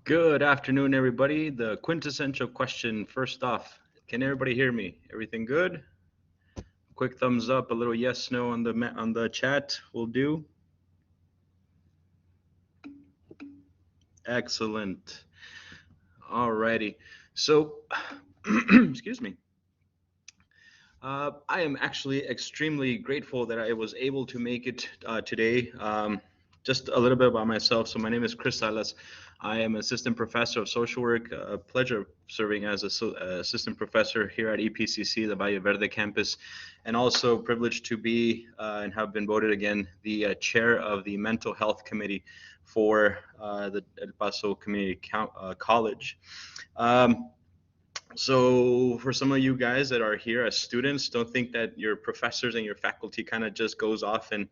Good afternoon, everybody. The quintessential question first off, can everybody hear me? Everything good? Quick thumbs up, a little yes, no on the chat will do. Excellent. Alrighty. So, excuse me. I am actually extremely grateful that I was able to make it today. Just a little bit about myself. So my name is Chris Salas. I am assistant professor of social work. A pleasure serving as assistant professor here at EPCC, the Valle Verde campus, and also privileged to be and have been voted again the chair of the mental health committee for the El Paso Community College. So for some of you guys that are here as students, don't think that your professors and your faculty kind of just goes off and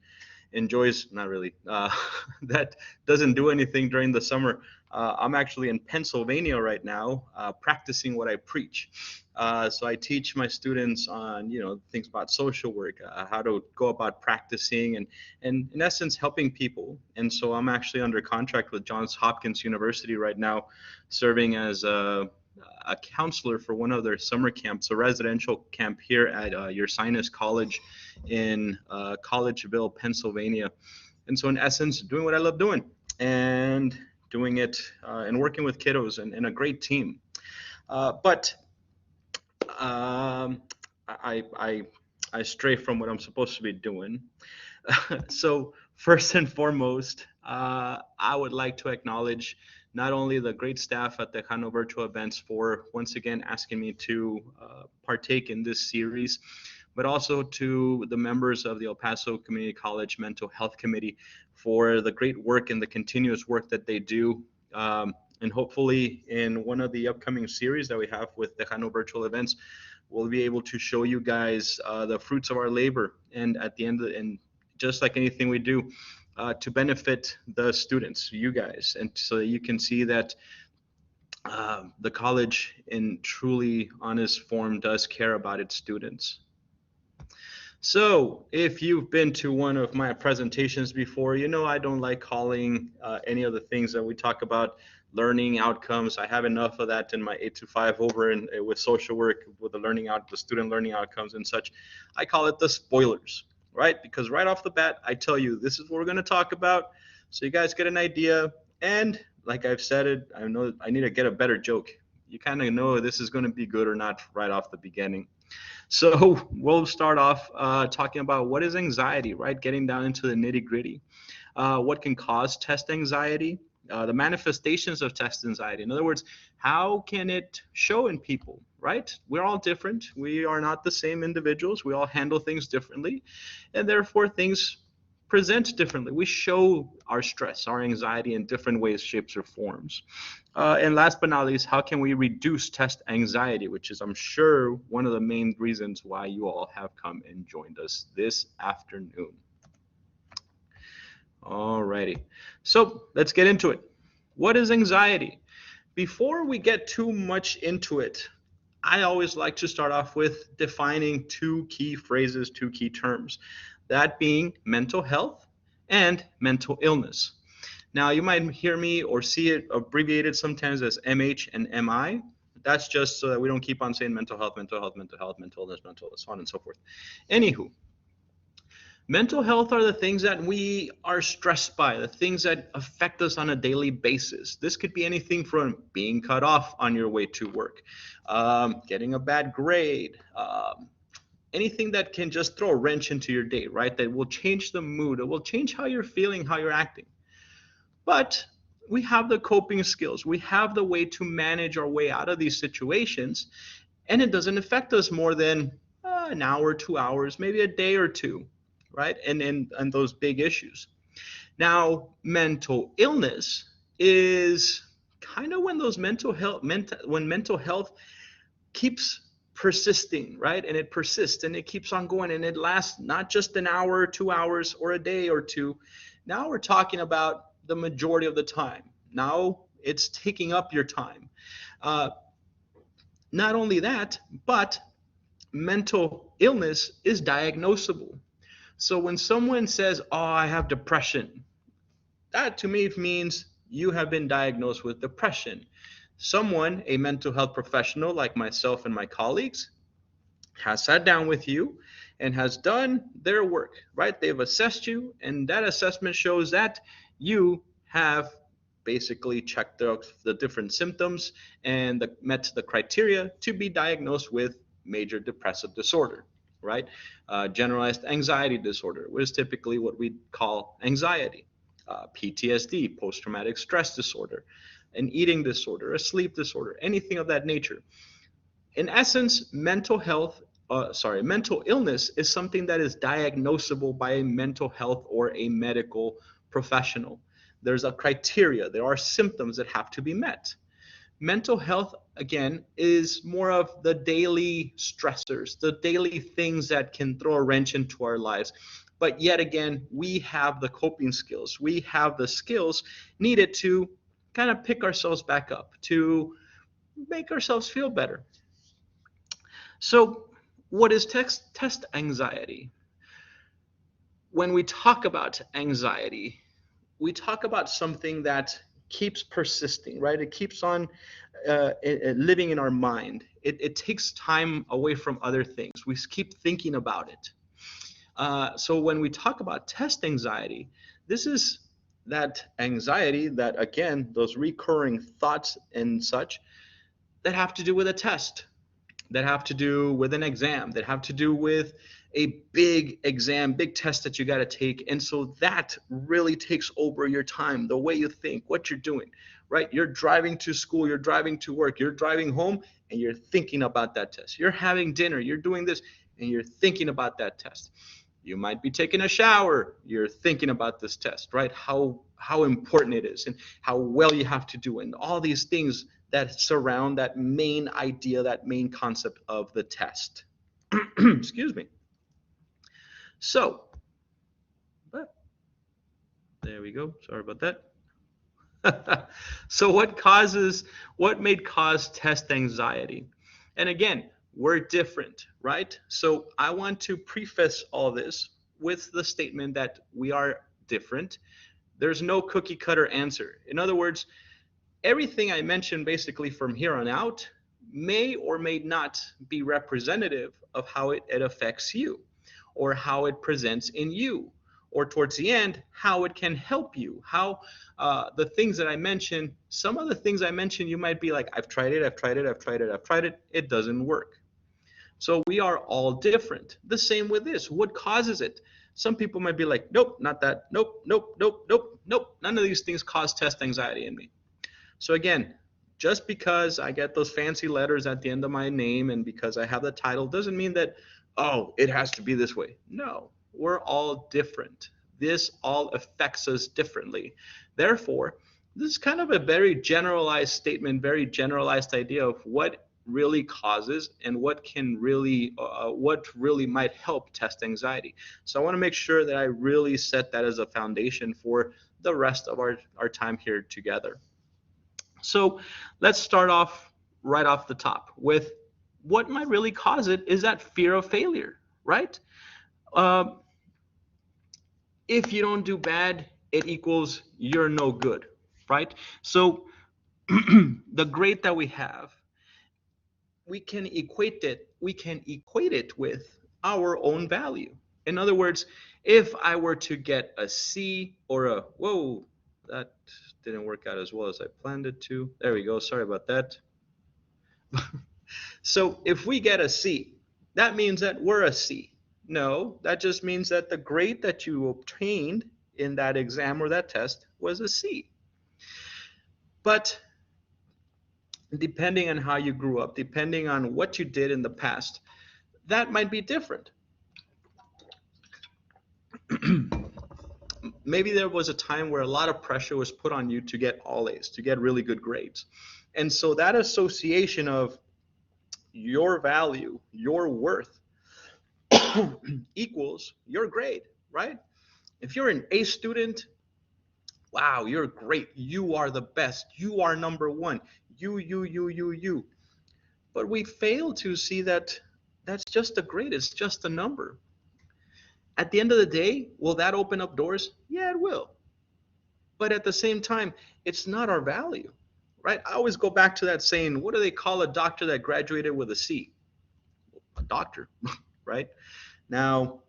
enjoys, not really, that doesn't do anything during the summer. I'm actually in Pennsylvania right now, practicing what I preach. So I teach my students on, things about social work, how to go about practicing and in essence, helping people. And so I'm actually under contract with Johns Hopkins University right now, serving as a counselor for one of their summer camps, a residential camp here at Ursinus College in Collegeville, Pennsylvania. And so in essence, doing what I love doing and doing it and working with kiddos and a great team. But I stray from what I'm supposed to be doing. So first and foremost, I would like to acknowledge not only the great staff at Tejano Virtual Events for once again asking me to partake in this series, but also to the members of the El Paso Community College Mental Health Committee for the great work and the continuous work that they do. And hopefully in one of the upcoming series that we have with Tejano Virtual Events, we'll be able to show you guys the fruits of our labor. And at the end, and just like anything we do, to benefit the students, you guys, and so that you can see that the college in truly honest form does care about its students. So if you've been to one of my presentations before, you know I don't like calling any of the things that we talk about learning outcomes. I have enough of that in my 8 to 5 over with social work, with the student learning outcomes and such. I call it the spoilers. Right? Because right off the bat, I tell you, this is what we're going to talk about. So you guys get an idea. And like I've said it, I know I need to get a better joke. You kind of know this is going to be good or not right off the beginning. So we'll start off talking about what is anxiety, right? Getting down into the nitty gritty. What can cause test anxiety? The manifestations of test anxiety. In other words, how can it show in people, right? We're all different. We are not the same individuals. We all handle things differently, and therefore things present differently. We show our stress, our anxiety in different ways, shapes, or forms. And last but not least, how can we reduce test anxiety, which is, I'm sure, one of the main reasons why you all have come and joined us this afternoon. Alrighty, so let's get into it. What is anxiety? Before we get too much into it, I always like to start off with defining two key phrases, two key terms, that being mental health and mental illness. Now, you might hear me or see it abbreviated sometimes as MH and MI. That's just so that we don't keep on saying mental health, mental health, mental health, mental illness, so on and so forth. Anywho, mental health are the things that we are stressed by, the things that affect us on a daily basis. This could be anything from being cut off on your way to work, getting a bad grade, anything that can just throw a wrench into your day, right? That will change the mood. It will change how you're feeling, how you're acting. But we have the coping skills. We have the way to manage our way out of these situations, and it doesn't affect us more than an hour, 2 hours, maybe a day or two, right? And those big issues. Now, mental illness is kind of when when mental health keeps persisting, right? And it persists and it keeps on going and it lasts not just an hour, 2 hours, or a day or two. Now we're talking about the majority of the time. Now it's taking up your time. Not only that, but mental illness is diagnosable. So when someone says, oh, I have depression, that to me means you have been diagnosed with depression. Someone, a mental health professional like myself and my colleagues, has sat down with you and has done their work, right? They've assessed you, and that assessment shows that you have basically checked the different symptoms and met the criteria to be diagnosed with major depressive disorder, right? Generalized anxiety disorder, which is typically what we call anxiety, PTSD, post traumatic stress disorder, an eating disorder, a sleep disorder, anything of that nature. In essence, mental illness is something that is diagnosable by a mental health or a medical professional. There's a criteria, there are symptoms that have to be met. Mental health, again, is more of the daily stressors, the daily things that can throw a wrench into our lives. But yet again, we have the coping skills, we have the skills needed to kind of pick ourselves back up, to make ourselves feel better. So, what is test anxiety? When we talk about anxiety, we talk about something that keeps persisting, right? It keeps on living in our mind. It takes time away from other things. We keep thinking about it. So when we talk about test anxiety, this is that anxiety that, again, those recurring thoughts and such that have to do with a test, that have to do with an exam, that have to do with a big exam, big test that you got to take. And so that really takes over your time, the way you think, what you're doing, right? You're driving to school, you're driving to work, you're driving home, and you're thinking about that test. You're having dinner, you're doing this, and you're thinking about that test. You might be taking a shower, you're thinking about this test, right? How important it is and how well you have to do it, and all these things that surround that main idea, that main concept of the test. Excuse me. So, but there we go. Sorry about that. So what may cause test anxiety? And again, we're different, right? So I want to preface all this with the statement that we are different. There's no cookie cutter answer. In other words, everything I mentioned basically from here on out may or may not be representative of how it affects you, or how it presents in you, or towards the end, how it can help you. How the things that I mentioned, some of the things I mentioned, you might be like, I've tried it, it doesn't work. So we are all different. The same with this. What causes it? Some people might be like, nope, not that. Nope, nope, nope, nope, nope. None of these things cause test anxiety in me. So again, just because I get those fancy letters at the end of my name and because I have the title doesn't mean that, oh, it has to be this way. No, we're all different. This all affects us differently. Therefore, this is kind of a very generalized statement, very generalized idea of what really causes and what really might help test anxiety. So I want to make sure that I really set that as a foundation for the rest of our time here together. So let's start off right off the top with what might really cause it is that fear of failure, right? Uh, if you don't do bad, it equals you're no good, right? So the grade that we have, we can equate it with our own value. In other words, if I were to get a C or a, whoa, that didn't work out as well as I planned it to. There we go. Sorry about that. So if we get a C, that means that we're a C. No, that just means that the grade that you obtained in that exam or that test was a C. But depending on how you grew up, depending on what you did in the past, that might be different. Maybe there was a time where a lot of pressure was put on you to get all A's, to get really good grades. And so that association of your value, your worth equals your grade, right? If you're an A student, wow, you're great. You are the best. You are number one. You. But we fail to see that that's just a grade. It's just a number. At the end of the day, will that open up doors? Yeah, it will. But at the same time, it's not our value, right? I always go back to that saying, what do they call a doctor that graduated with a C? A doctor, right? Now,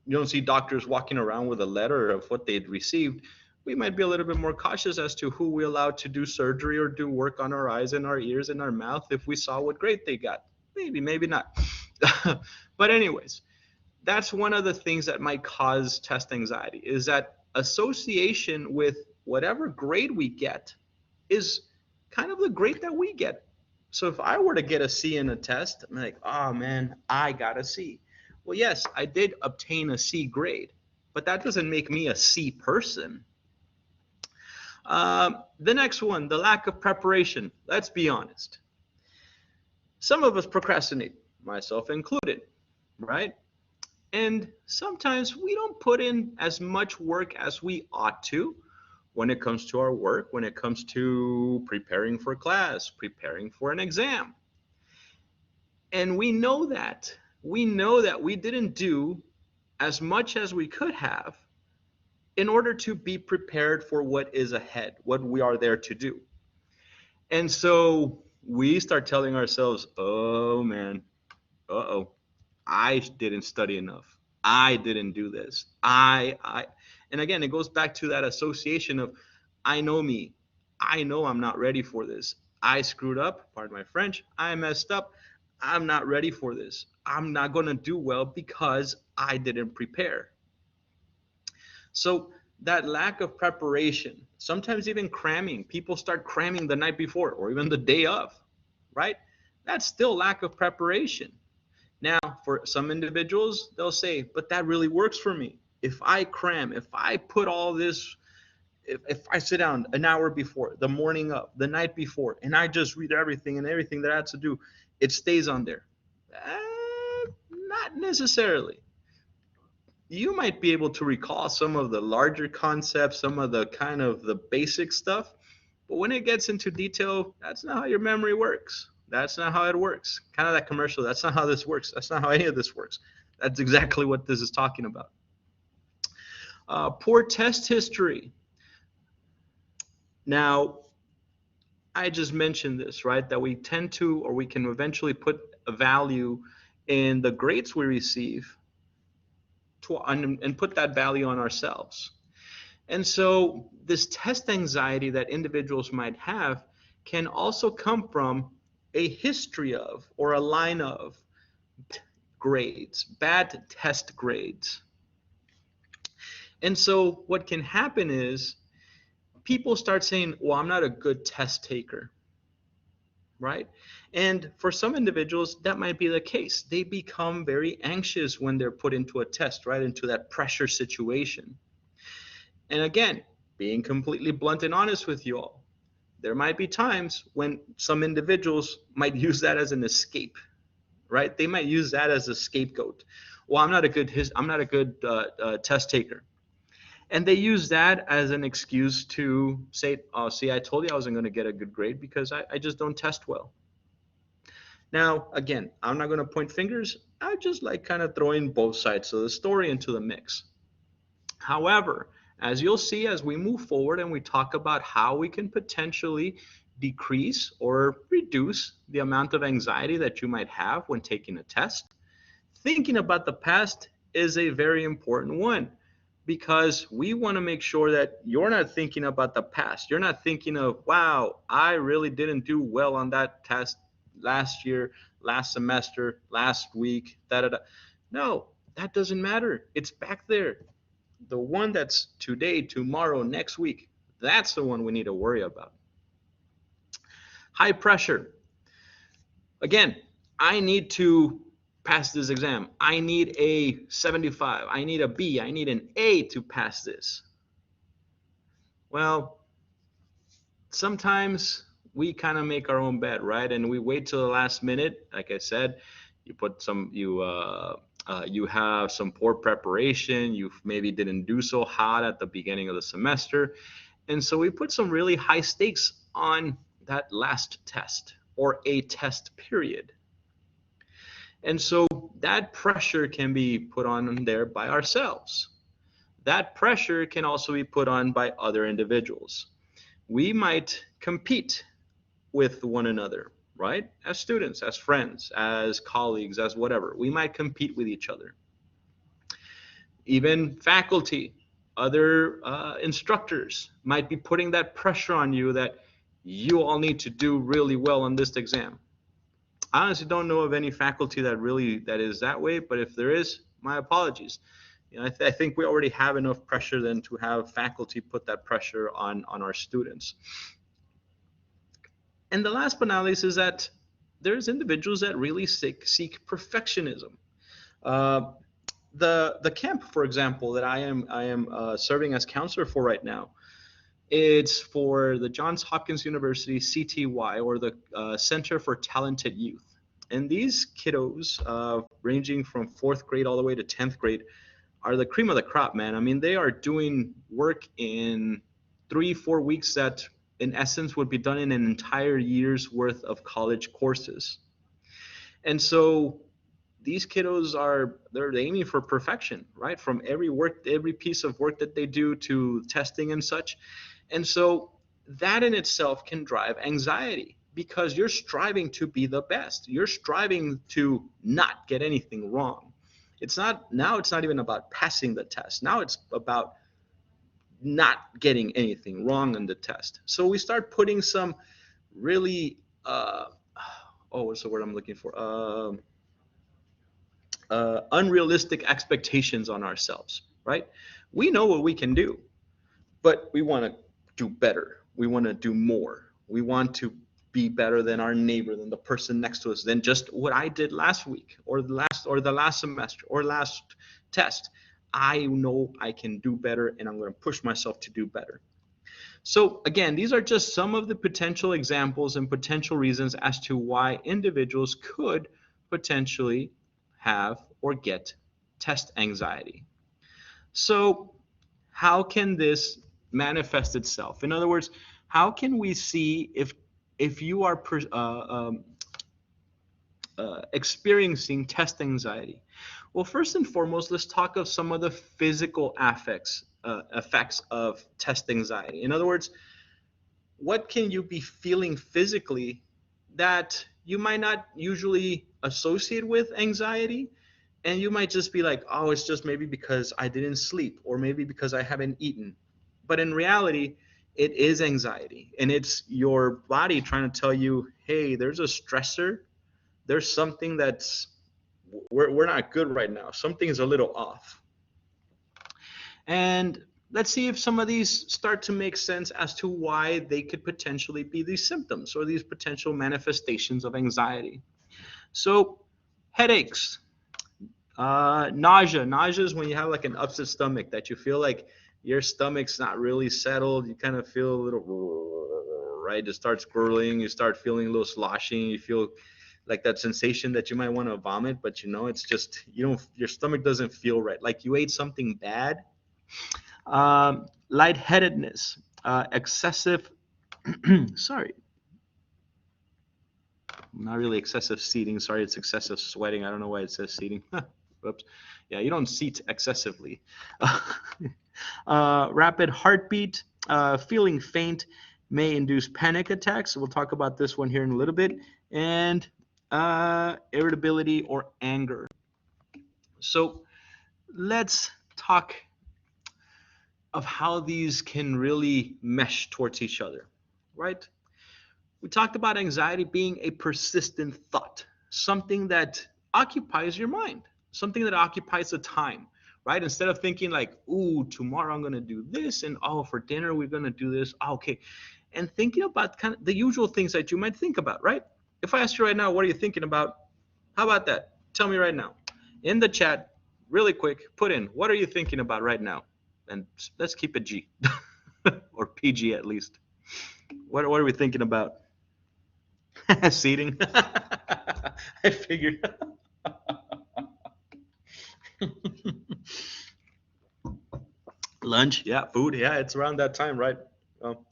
you don't see doctors walking around with a letter of what they'd received. We might be a little bit more cautious as to who we allow to do surgery or do work on our eyes and our ears and our mouth if we saw what grade they got. Maybe, maybe not. But anyways, that's one of the things that might cause test anxiety is that association with whatever grade we get is kind of the grade that we get. So if I were to get a C in a test, I'm like, oh man, I got a C. Well, yes, I did obtain a C grade, but that doesn't make me a C person. The next one, the lack of preparation. Let's be honest. Some of us procrastinate, myself included, right? And sometimes we don't put in as much work as we ought to when it comes to our work, when it comes to preparing for class, preparing for an exam. And we know that. We know that we didn't do as much as we could have in order to be prepared for what is ahead, what we are there to do. And so we start telling ourselves, oh man, uh-oh, I didn't study enough. I didn't do this. And again, it goes back to that association of, I know me. I know I'm not ready for this. I screwed up, pardon my French. I messed up. I'm not ready for this. I'm not going to do well because I didn't prepare. So that lack of preparation, sometimes even cramming, people start cramming the night before or even the day of, right? That's still lack of preparation. Now, for some individuals, they'll say, but that really works for me. If I cram, if I put all this, if I sit down an hour before, the morning of, the night before, and I just read everything and everything that I have to do, it stays on there. Not necessarily. You might be able to recall some of the larger concepts, some of the kind of the basic stuff, but when it gets into detail, that's not how your memory works. That's not how it works. Kind of that commercial. That's not how this works. That's not how any of this works. That's exactly what this is talking about. Poor test history. Now, I just mentioned this, right? That we tend to, or we can eventually put a value in the grades we receive and put that value on ourselves. And so this test anxiety that individuals might have can also come from a history of or a line of grades, bad test grades. And so what can happen is people start saying, well, I'm not a good test taker, right? And for some individuals, that might be the case. They become very anxious when they're put into a test, right? Into that pressure situation. And again, being completely blunt and honest with you all, there might be times when some individuals might use that as an escape, right? They might use that as a scapegoat. Well, I'm not a good test taker, and they use that as an excuse to say, "Oh, see, I told you I wasn't going to get a good grade because I just don't test well." Now, again, I'm not going to point fingers. I just like kind of throwing both sides of the story into the mix. However, as you'll see as we move forward and we talk about how we can potentially decrease or reduce the amount of anxiety that you might have when taking a test, thinking about the past is a very important one because we want to make sure that you're not thinking about the past. You're not thinking of, wow, I really didn't do well on that test last year, last semester, last week, da da da. No, that doesn't matter. It's back there. The one that's today, tomorrow, next week, that's the one we need to worry about. High pressure. Again, I need to pass this exam. I need a 75. I need a B. I need an A to pass this. Well, sometimes we kind of make our own bed, right? And we wait till the last minute. Like I said, you have some poor preparation. You maybe didn't do so hot at the beginning of the semester. And so we put some really high stakes on that last test or a test period. And so that pressure can be put on there by ourselves. that pressure can also be put on by other individuals. We might compete with one another, right? As students, as friends, as colleagues, as whatever. We might compete with each other. Even faculty, other instructors might be putting that pressure on you that you all need to do really well on this exam. I honestly don't know of any faculty that is that way, but if there is, my apologies. I think we already have enough pressure then to have faculty put that pressure on our students. And the last but not least is that there's individuals that really seek perfectionism. Uh, the camp, for example, that I am serving as counselor for right now, it's for the Johns Hopkins University CTY, or the Center for Talented Youth. And these kiddos, ranging from fourth grade all the way to 10th grade, are the cream of the crop, man. I mean, they are doing work in 3-4 weeks that, in essence, would be done in an entire year's worth of college courses. And so these kiddos they're aiming for perfection, right? From every piece of work that they do to testing and such. And so that in itself can drive anxiety, because you're striving to be the best. You're striving to not get anything wrong. It's not even about passing the test. Now it's about not getting anything wrong on the test. So we start putting some really what's the word I'm looking for? Unrealistic expectations on ourselves, right? We know what we can do, but we want to do better. We want to do more. We want to be better than our neighbor, than the person next to us, than just what I did last week or the last semester or last test. I know I can do better, and I'm going to push myself to do better. So again, these are just some of the potential examples and potential reasons as to why individuals could potentially have or get test anxiety. So how can this manifest itself? In other words, how can we see if you are experiencing test anxiety? Well, first and foremost, let's talk of some of the physical effects of test anxiety. In other words, what can you be feeling physically that you might not usually associate with anxiety? And you might just be like, oh, it's just maybe because I didn't sleep, or maybe because I haven't eaten. But in reality, it is anxiety. And it's your body trying to tell you, hey, there's a stressor. There's something we're not good right now. Something is a little off. And let's see if some of these start to make sense as to why they could potentially be these symptoms or these potential manifestations of anxiety. So headaches. Nausea is when you have like an upset stomach, that you feel like your stomach's not really settled. You kind of feel a little, right? It starts gurgling. You start feeling a little sloshing. You feel like that sensation that you might want to vomit, but it's just, your stomach doesn't feel right. Like you ate something bad. Lightheadedness, excessive, sorry, not really excessive seating. Sorry, it's excessive sweating. I don't know why it says seating. Whoops. Yeah, you don't seat excessively. Rapid heartbeat, feeling faint may induce panic attacks. We'll talk about this one here in a little bit. And irritability or anger. So let's talk of how these can really mesh towards each other, right? We talked about anxiety being a persistent thought, something that occupies your mind, something that occupies the time, right? Instead of thinking like, ooh, tomorrow I'm going to do this, and oh, for dinner we're going to do this. Oh, okay. And thinking about kind of the usual things that you might think about, right? If I ask you right now, what are you thinking about? How about that? Tell me right now. In the chat, really quick, put in, what are you thinking about right now? And let's keep it G, or PG at least. What are we thinking about? Seating. I figured. Lunch, yeah, food, yeah, it's around that time, right? Well,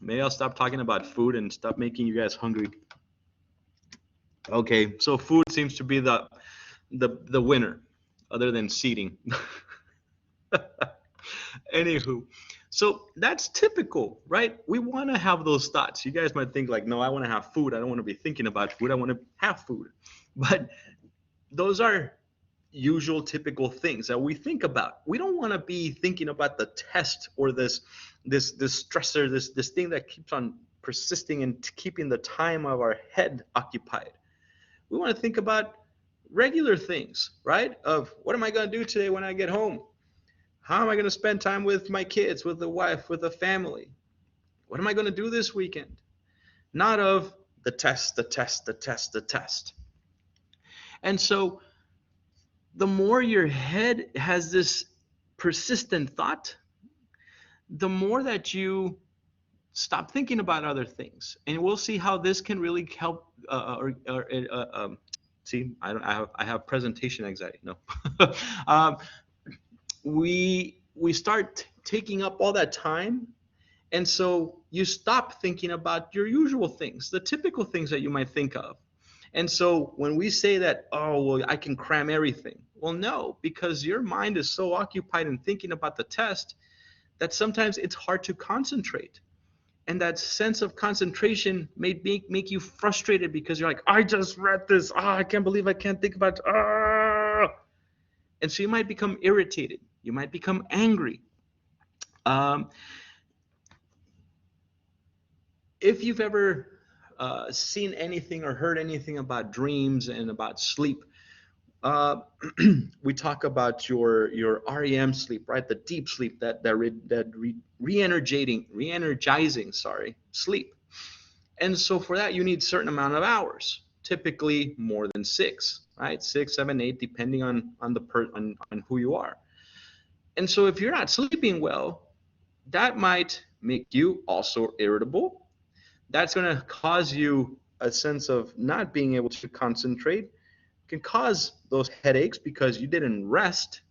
maybe I'll stop talking about food and stop making you guys hungry. Okay, so food seems to be the winner, other than seating. Anywho, so that's typical, right? We want to have those thoughts. You guys might think like, no, I want to have food. I don't want to be thinking about food. I want to have food. But those are usual typical things that we think about. We don't want to be thinking about the test or this stressor, this thing that keeps on persisting and keeping the time of our head occupied. We want to think about regular things, right? Of what am I going to do today when I get home? How am I going to spend time with my kids, with the wife, with the family? What am I going to do this weekend? Not of the test, the test, the test, the test. And so the more your head has this persistent thought, the more that you stop thinking about other things. And we'll see how this can really help. See, I have presentation anxiety. No, um, we start taking up all that time, and so you stop thinking about your usual things, the typical things that you might think of. And so when we say that, oh, well, I can cram everything, well, no, because your mind is so occupied in thinking about the test that sometimes it's hard to concentrate. And that sense of concentration may make you frustrated because you're like, I just read this. Oh, I can't believe I can't think about it. Ah. And so you might become irritated. You might become angry. Um, if you've ever seen anything or heard anything about dreams and about sleep, uh, we talk about your REM sleep, right? The deep sleep, re-energizing, sorry, sleep. And so for that, you need a certain amount of hours, typically more than six, right? 6, 7, 8, depending on who you are. And so if you're not sleeping well, that might make you also irritable. That's going to cause you a sense of not being able to concentrate, can cause those headaches because you didn't rest.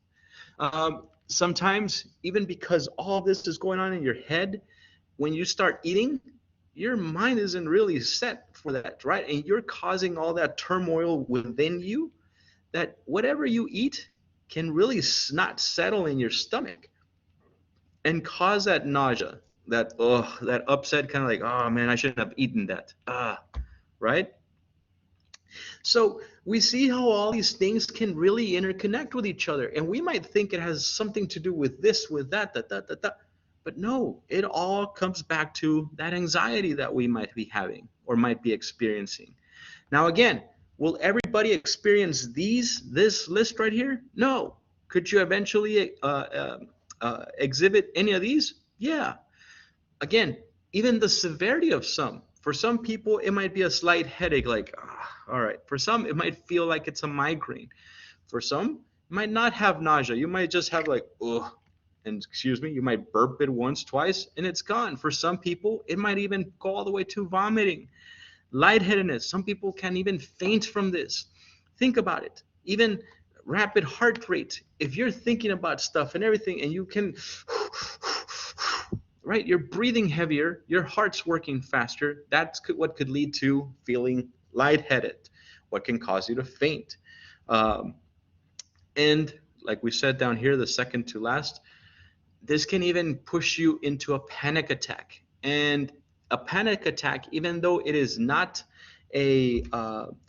Sometimes, even because all this is going on in your head, when you start eating, your mind isn't really set for that, right? And you're causing all that turmoil within you that whatever you eat can really not settle in your stomach and cause that nausea, that upset kind of like, oh man, I shouldn't have eaten that. Right? So we see how all these things can really interconnect with each other. And we might think it has something to do with this, with that, that. But no, it all comes back to that anxiety that we might be having or might be experiencing. Now, again, will everybody experience this list right here? No. Could you eventually exhibit any of these? Yeah. Again, even the severity of some. For some people, it might be a slight headache, like, all right. For some, it might feel like it's a migraine. For some, you might not have nausea. You might just have like, ugh, and excuse me, you might burp it once, twice, and it's gone. For some people, it might even go all the way to vomiting. Lightheadedness. Some people can even faint from this. Think about it. Even rapid heart rate. If you're thinking about stuff and everything, and you can right? You're breathing heavier, your heart's working faster. That's what could lead to feeling lightheaded, what can cause you to faint. Um, and like we said down here, the second to last, this can even push you into a panic attack. And a panic attack, even though it is not a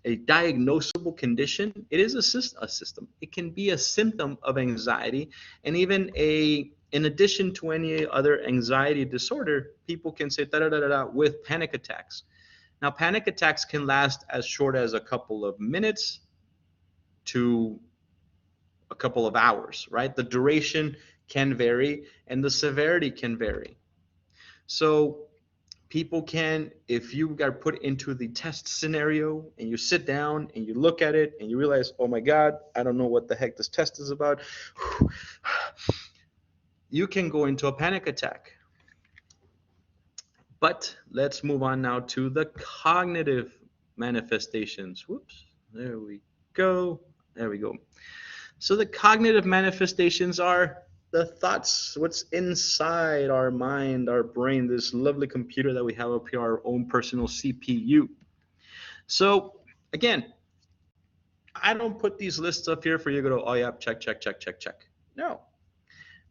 diagnosable condition, it is a system. It can be a symptom of anxiety, and even in addition to any other anxiety disorder, people can say da da da da with panic attacks. Now, panic attacks can last as short as a couple of minutes to a couple of hours, right? The duration can vary and the severity can vary. So people can, if you got put into the test scenario and you sit down and you look at it and you realize, oh my God, I don't know what the heck this test is about, you can go into a panic attack. But let's move on now to the cognitive manifestations. Whoops, there we go. There we go. So the cognitive manifestations are the thoughts, what's inside our mind, our brain, this lovely computer that we have up here, our own personal CPU. So again, I don't put these lists up here for you to go, oh yeah, check, check, check, check, check. No.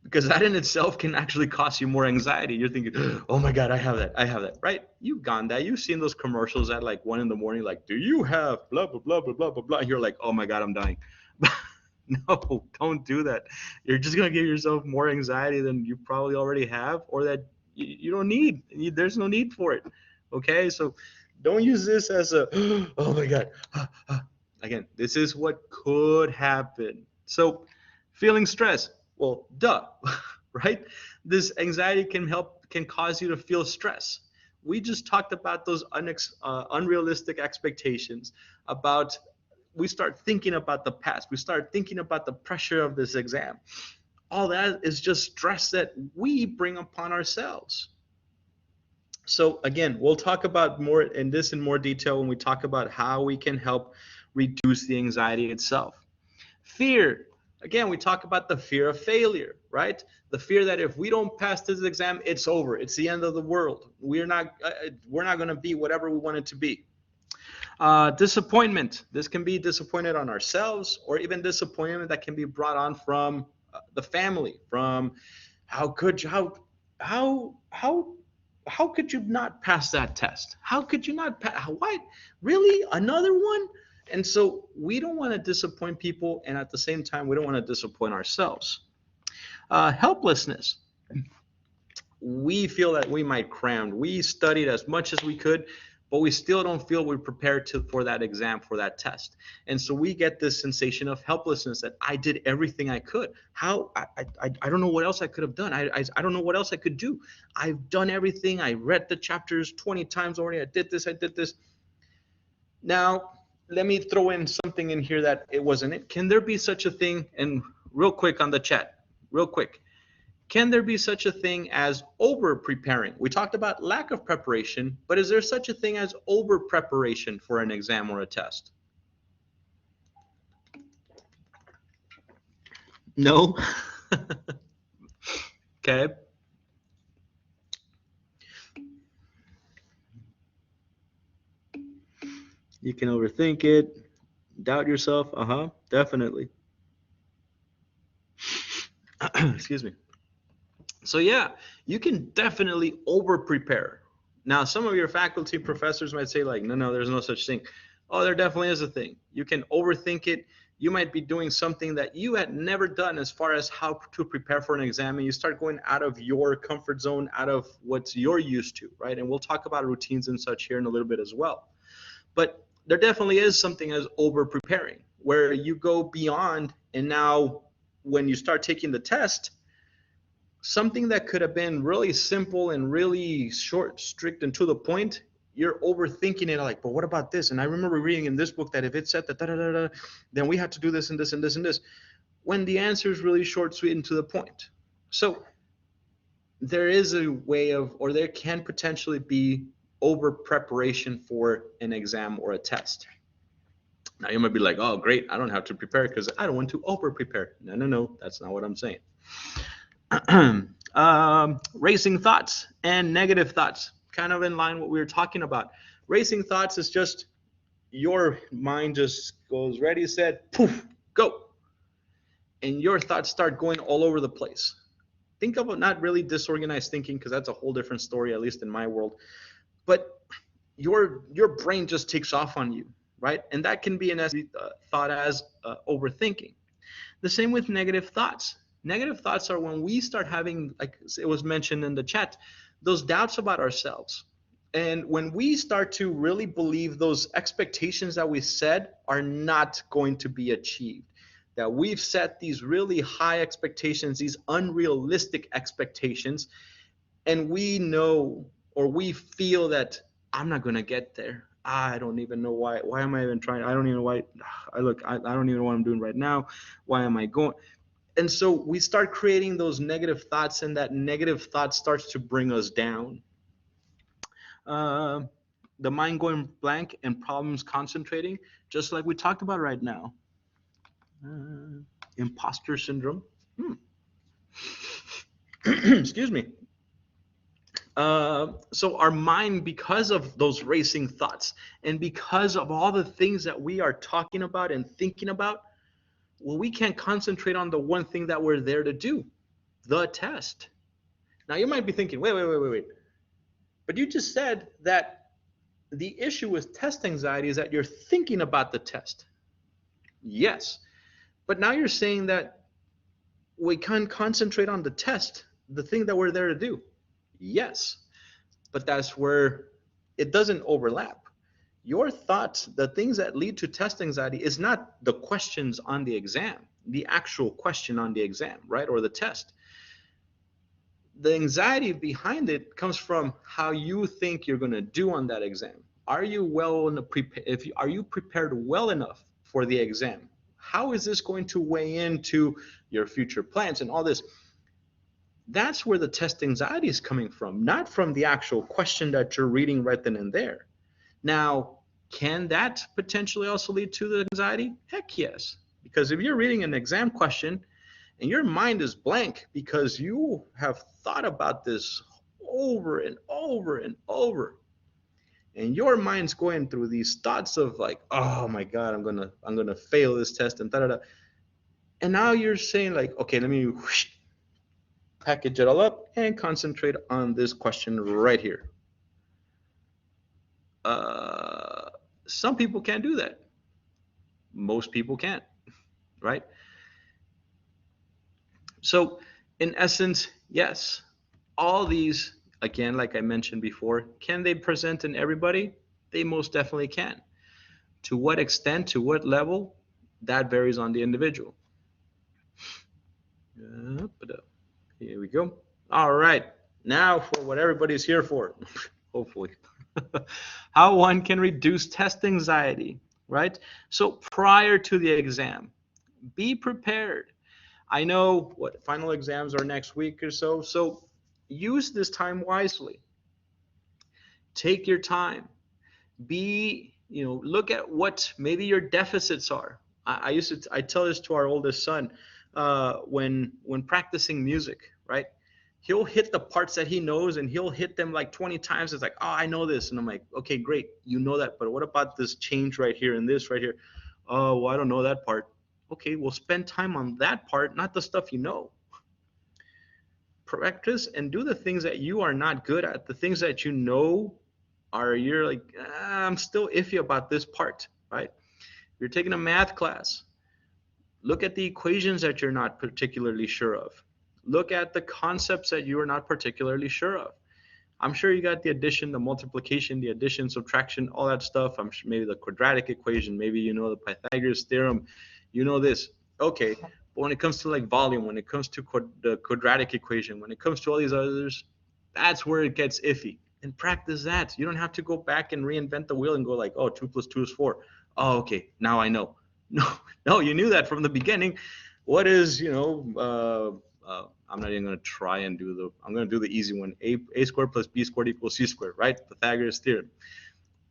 because that in itself can actually cause you more anxiety. You're thinking, oh my God, I have that, right? You've gone that. You've seen those commercials at like 1 a.m, like, do you have blah, blah, blah, blah, blah, blah, blah. You're like, oh my God, I'm dying. No, don't do that. You're just going to give yourself more anxiety than you probably already have, or that you don't need. There's no need for it. Okay. So don't use this as a, oh my God. Again, this is what could happen. So feeling stress, well, duh, right? This anxiety can cause you to feel stress. We just talked about those unrealistic expectations, about we start thinking about the past. We start thinking about the pressure of this exam. All that is just stress that we bring upon ourselves. So again, we'll talk about more in more detail when we talk about how we can help reduce the anxiety itself. Fear. Again, we talk about the fear of failure, right? The fear that if we don't pass this exam, it's over. It's the end of the world. We're not going to be whatever we want it to be. Disappointment. This can be disappointed on ourselves, or even disappointment that can be brought on from the family. From how could you not pass that test? How could you not pass? What? Really? Another one? And so we don't want to disappoint people, and at the same time, we don't want to disappoint ourselves. Helplessness. We feel that we might cram. We studied as much as we could, but we still don't feel we're prepared for that exam, for that test. And so we get this sensation of helplessness, that I did everything I could. How? I don't know what else I could have done. I don't know what else I could do. I've done everything. I read the chapters 20 times already. I did this. Now, let me throw in something in here that it wasn't it. Can there be such a thing? And real quick on the chat, real quick. Can there be such a thing as over preparing? We talked about lack of preparation, but is there such a thing as over preparation for an exam or a test? No? Okay. You can overthink it, doubt yourself. Definitely. Excuse me. So yeah, you can definitely over prepare. Now, some of your faculty professors might say like, no, there's no such thing. Oh, there definitely is a thing. You can overthink it. You might be doing something that you had never done as far as how to prepare for an exam, and you start going out of your comfort zone, out of what you're used to, right? And we'll talk about routines and such here in a little bit as well. But there definitely is something as over preparing, where you go beyond, and now when you start taking the test, something that could have been really simple and really short, strict, and to the point, you're overthinking it, like, but what about this? And I remember reading in this book that if it said that, then we had to do this and this and this and this, when the answer is really short, sweet, and to the point. So there is a way of, or there can potentially be over preparation for an exam or a test. Now you might be like, oh, great, I don't have to prepare because I don't want to over prepare. No, that's not what I'm saying. Racing thoughts and negative thoughts, kind of in line what we were talking about. Racing thoughts is just your mind just goes ready, set, poof, go. And your thoughts start going all over the place. Think about not really disorganized thinking, because that's a whole different story, at least in my world. But your brain just takes off on you, right? And that can be thought as overthinking. The same with negative thoughts. Negative thoughts are when we start having, like it was mentioned in the chat, those doubts about ourselves. And when we start to really believe those expectations that we said are not going to be achieved, that we've set these really high expectations, these unrealistic expectations, and we know, or we feel that I'm not going to get there. I don't even know why. Why am I even trying? I don't even know why. I don't even know what I'm doing right now. Why am I going? And so we start creating those negative thoughts, and that negative thought starts to bring us down. The mind going blank and problems concentrating, just like we talked about right now. Imposter syndrome. Excuse me. So our mind, because of those racing thoughts and because of all the things that we are talking about and thinking about, well, we can't concentrate on the one thing that we're there to do. the test. Now you might be thinking, wait. But you just said that the issue with test anxiety is that you're thinking about the test. Yes. But now you're saying that we can concentrate on the test, the thing that we're there to do. Yes. But that's where it doesn't overlap. Your thoughts, the things that lead to test anxiety, is not the questions on the exam, the actual question on the exam, right? Or the test. The anxiety behind it comes from how you think you're going to do on that exam. Are you are you prepared well enough for the exam? How is this going to weigh into your future plans and all this? That's where the test anxiety is coming from, not from the actual question that you're reading right then and there. Now, can that potentially also lead to the anxiety? Heck yes. Because if you're reading an exam question and your mind is blank because you have thought about this over and over and over, and your mind's going through these thoughts of like, oh my God, I'm gonna fail this test and da da da. And now you're saying like, okay, let me package it all up and concentrate on this question right here. Some people can't do that. Most people can't, right? So, in essence, yes, all these, again, like I mentioned before, can they present in everybody? They most definitely can. To what extent, to what level, that varies on the individual. Here we go. All right, now for what everybody's here for, hopefully. How one can reduce test anxiety, right? So prior to the exam, be prepared. I know what final exams are next week or so, so use this time wisely. Take your time. Look at what maybe your deficits are. I tell this to our oldest son when practicing music, right? He'll hit the parts that he knows and he'll hit them like 20 times. It's like, oh, I know this. And I'm like, okay, great. You know that. But what about this change right here and this right here? Oh, well, I don't know that part. Okay, well, spend time on that part, not the stuff you know. Practice and do the things that you are not good at, the things that you know you're like, I'm still iffy about this part, right? You're taking a math class. Look at the equations that you're not particularly sure of. Look at the concepts that you are not particularly sure of. I'm sure you got the addition, the multiplication, the addition, subtraction, all that stuff. I'm sure maybe the quadratic equation, maybe you know the Pythagoras theorem, you know this. Okay, but when it comes to like volume, when it comes to the quadratic equation, when it comes to all these others, that's where it gets iffy. And practice that. You don't have to go back and reinvent the wheel and go like, oh, 2 + 2 is 4. Oh, okay, now I know. No, you knew that from the beginning. What is, I'm not even going to try and I'm going to do the easy one. A squared plus B squared equals C squared, right? Pythagoras theorem.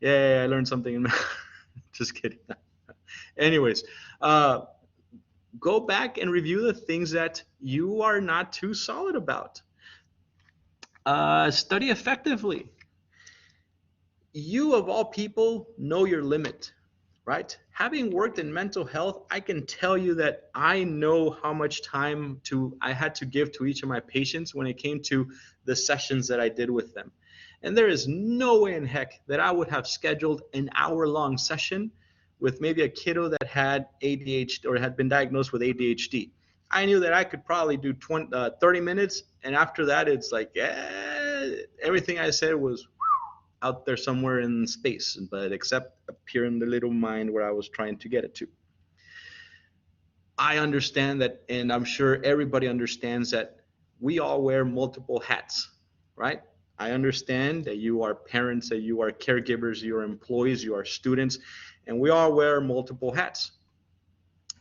Yeah, I learned something in math. Just kidding. Anyways, go back and review the things that you are not too solid about. Study effectively. You, of all people, know your limit, right? Having worked in mental health, I can tell you that I know how much time I had to give to each of my patients when it came to the sessions that I did with them. And there is no way in heck that I would have scheduled an hour-long session with maybe a kiddo that had ADHD or had been diagnosed with ADHD. I knew that I could probably do 30 minutes, and after that, it's like, everything I said was out there somewhere in space, but except up here in the little mind where I was trying to get it to. I understand that, and I'm sure everybody understands that we all wear multiple hats, right? I understand that you are parents, that you are caregivers, you are employees, you are students, and we all wear multiple hats.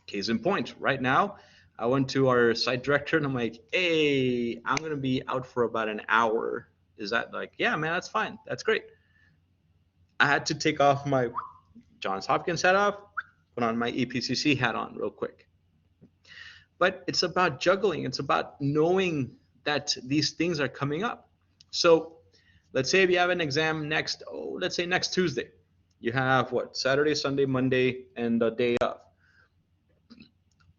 Case in point, right now, I went to our site director and I'm like, hey, I'm going to be out for about an hour. Is that like, yeah, man, that's fine. That's great. I had to take off my Johns Hopkins hat off, put on my EPCC hat on real quick. But it's about juggling. It's about knowing that these things are coming up. So let's say if you have an exam next Tuesday. You have what? Saturday, Sunday, Monday, and a day off.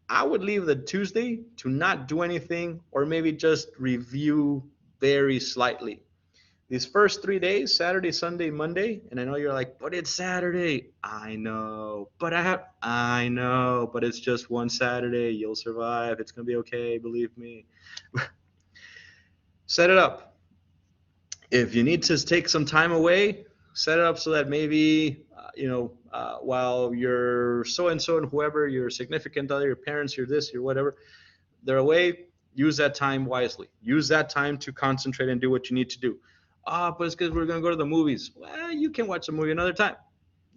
I would leave the Tuesday to not do anything or maybe just review very slightly. These first 3 days, Saturday, Sunday, Monday, and I know you're like, but it's Saturday. I know, but it's just one Saturday. You'll survive. It's going to be okay. Believe me. Set it up. If you need to take some time away, set it up so that maybe, while your so-and-so and whoever, your significant other, your parents, your this, your whatever, they're away, use that time wisely. Use that time to concentrate and do what you need to do. But it's because we're going to go to the movies. Well, you can watch the movie another time.